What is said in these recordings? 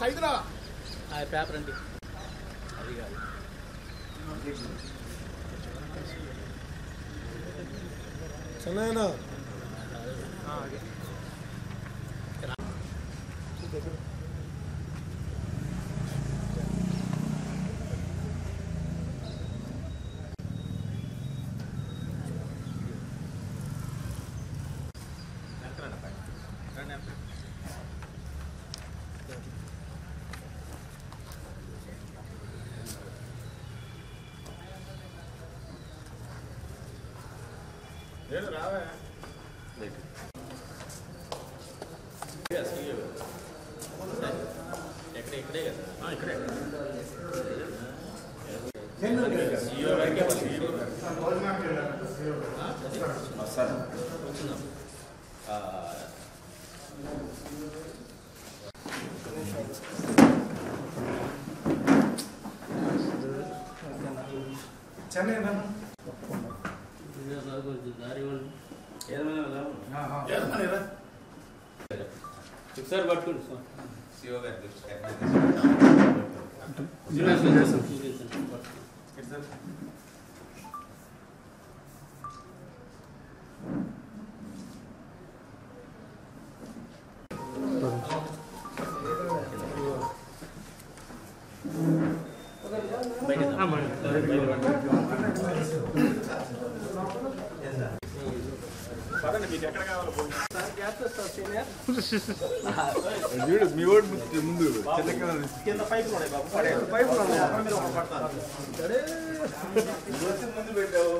Paper అండి అది కాదు చెన్నైనా రావా ఇక్కడే కదా ఇక్కడే చెన్నైనా సార్ పట్టుకోండి మీకు ఎక్కడ కావాలో మీ ఓటు ముందు కింద పైపులు ఉన్నాయి బాబు పైపులు ముందు పెట్టావు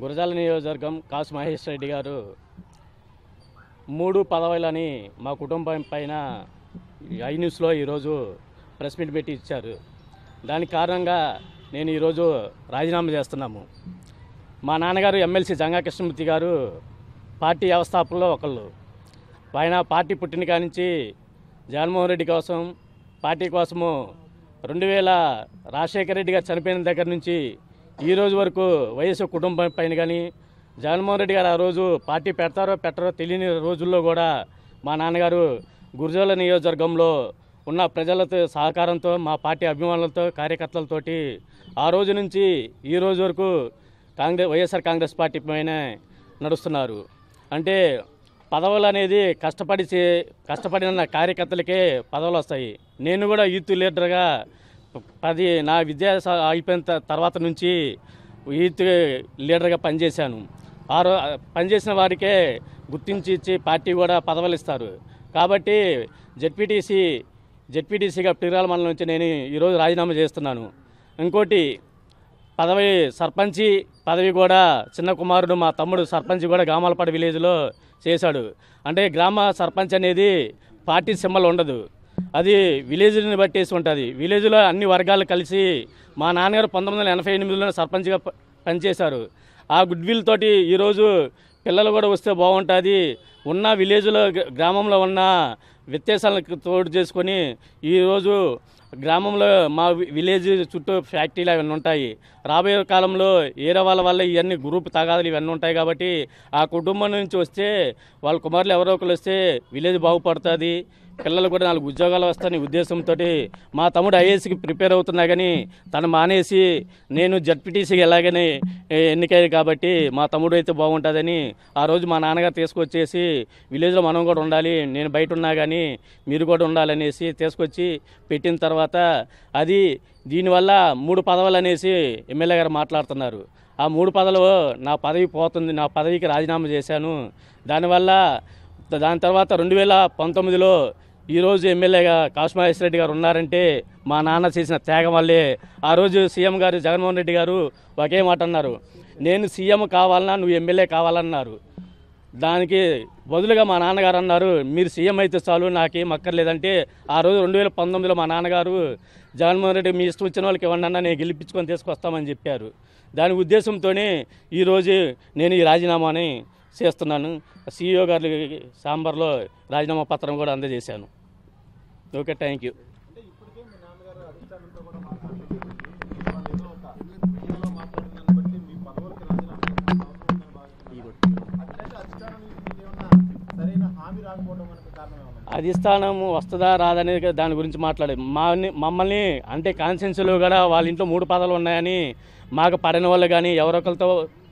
గురజాల నియోజకవర్గం కాసు మహేష్ రెడ్డి గారు 3 పదవులని మా కుటుంబం పైన ఐ న్యూస్లో ఈరోజు ప్రెస్ మీట్ పెట్టి ఇచ్చారు. దానికి కారణంగా నేను ఈరోజు రాజీనామా చేస్తున్నాము. మా నాన్నగారు ఎమ్మెల్సీ జంగా కృష్ణమూర్తి గారు పార్టీ వ్యవస్థాపకుల్లో ఒకళ్ళు. ఆయన పార్టీ పుట్టిన కాడి నుంచి జగన్మోహన్ రెడ్డి కోసం పార్టీ కోసము 2000 రాజశేఖర రెడ్డి గారు చనిపోయిన దగ్గర నుంచి ఈ రోజు వరకు వైఎస్ కుటుంబం పైన కానీ జగన్మోహన్ రెడ్డి గారు ఆ రోజు పార్టీ పెడతారో పెట్టరో తెలియని రోజుల్లో కూడా మా నాన్నగారు గురజాల నియోజకవర్గంలో ఉన్న ప్రజలతో సహకారంతో మా పార్టీ అభిమానులతో కార్యకర్తలతోటి ఆ రోజు నుంచి ఈ రోజు వరకు వైఎస్ఆర్ కాంగ్రెస్ పార్టీ పైన నడుస్తున్నారు. అంటే పదవులు అనేది కష్టపడిన కార్యకర్తలకే పదవులు వస్తాయి. నేను కూడా యూత్ లీడర్గా నా విద్యా అయిపోయిన తర్వాత నుంచి యూత్ లీడర్గా పనిచేశాను. పనిచేసిన వారికే గుర్తించి ఇచ్చి పార్టీ కూడా పదవులు ఇస్తారు. కాబట్టి జెడ్పీటీసీగా పిరాల మండలం నుంచి నేను ఈరోజు రాజీనామా చేస్తున్నాను. ఇంకోటి సర్పంచి పదవి కూడా చిన్న కుమారుడు మా తమ్ముడు సర్పంచ్ కూడా గామాలపాడు విలేజ్లో చేశాడు. అంటే గ్రామ సర్పంచ్ అనేది పార్టీ సింబల్ ఉండదు, అది విలేజ్ని బట్టేసి ఉంటుంది. విలేజ్లో అన్ని వర్గాలు కలిసి మా నాన్నగారు 1988లో సర్పంచ్గా పనిచేశారు. ఆ గుడ్ విల్ తోటి ఈరోజు పిల్లలు కూడా వస్తే బాగుంటుంది, ఉన్న విలేజ్లో గ్రామంలో ఉన్న వ్యత్యాసాలకు తోడు చేసుకొని ఈరోజు గ్రామంలో మా విలేజ్ చుట్టూ ఫ్యాక్టరీలు అవన్నీ ఉంటాయి. రాబోయే కాలంలో ఏరే వాళ్ళ వల్ల ఇవన్నీ గ్రూప్ తగాదాలు ఇవన్నీ ఉంటాయి. కాబట్టి ఆ కుటుంబం నుంచి వస్తే వాళ్ళ కుమారులు ఎవరో ఒకరు వస్తే విలేజ్ బాగుపడుతుంది, పిల్లలు కూడా 4 ఉద్యోగాలు వస్తాయని ఉద్దేశంతో మా తమ్ముడు ఐఏఎస్కి ప్రిపేర్ అవుతున్నా కానీ తను మానేసి నేను జడ్పీటీసీకి ఎలాగని ఎన్నికయ్యాయి కాబట్టి మా తమ్ముడు అయితే బాగుంటుందని ఆ రోజు మా నాన్నగారు తీసుకొచ్చేసి విలేజ్లో మనం కూడా ఉండాలి, నేను బయట ఉన్నా కానీ మీరు కూడా ఉండాలనేసి తీసుకొచ్చి పెట్టిన తర్వాత అది దీనివల్ల 3 పదవులు అనేసి ఎమ్మెల్యే గారు మాట్లాడుతున్నారు. ఆ 3 పదవులు నా పదవి పోతుంది, నా పదవికి రాజీనామా చేశాను. దాని తర్వాత 2019లో ఈరోజు ఎమ్మెల్యేగా కాసు మహేష్ రెడ్డి గారు ఉన్నారంటే మా నాన్న చేసిన త్యాగం వల్లే. ఆ రోజు సీఎం గారు జగన్మోహన్ రెడ్డి గారు ఒకే మాట అన్నారు, నేను సీఎం కావాలన్నా నువ్వు ఎమ్మెల్యే కావాలన్నారు. దానికి బదులుగా మా నాన్నగారు అన్నారు, మీరు సీఎం అయితే చాలు నాకేం అక్కర్లేదంటే ఆ రోజు 2019లో మా నాన్నగారు జగన్మోహన్ రెడ్డి మీ ఇష్టం వచ్చిన వాళ్ళకి ఇవ్వండి అన్నా నేను గెలిపించుకొని తీసుకొస్తామని చెప్పారు. దాని ఉద్దేశంతోనే ఈరోజు నేను ఈ రాజీనామాని చేస్తున్నాను. CEO గారి సాంబార్లో రాజీనామా పత్రం కూడా అందజేశాను. Okay, thank you. అధిష్టానం వస్తుందా రాదనేది దాని గురించి మాట్లాడే మమ్మల్ని అంటే కాన్స్టిట్యున్సీలో కూడా వాళ్ళ ఇంట్లో 3 పదాలు ఉన్నాయని మాకు పడిన వాళ్ళు కానీ ఎవరొకరితో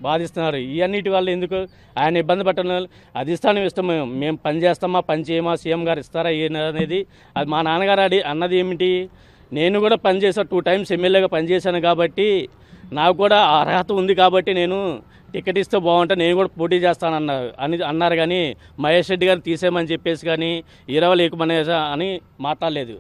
బాధిస్తున్నారు. ఇవన్నిటి వల్ల ఎందుకు ఆయన ఇబ్బంది పెట్టడం అధిష్టానం ఇష్టం. మేము పని చేస్తామా పని చేయమా సీఎం గారు ఇస్తారా అనేది అది మా నాన్నగారు అన్నది ఏమిటి, నేను కూడా పనిచేసా 2 times ఎమ్మెల్యేగా పనిచేశాను కాబట్టి నాకు కూడా అర్హత ఉంది కాబట్టి నేను టికెట్ ఇస్తే బాగుంటే నేను కూడా పోటీ అన్నారు కానీ మహేష్ రెడ్డి గారిని తీసేయమని చెప్పేసి కానీ 20 లేకమనేసా అని మాట్లాడలేదు.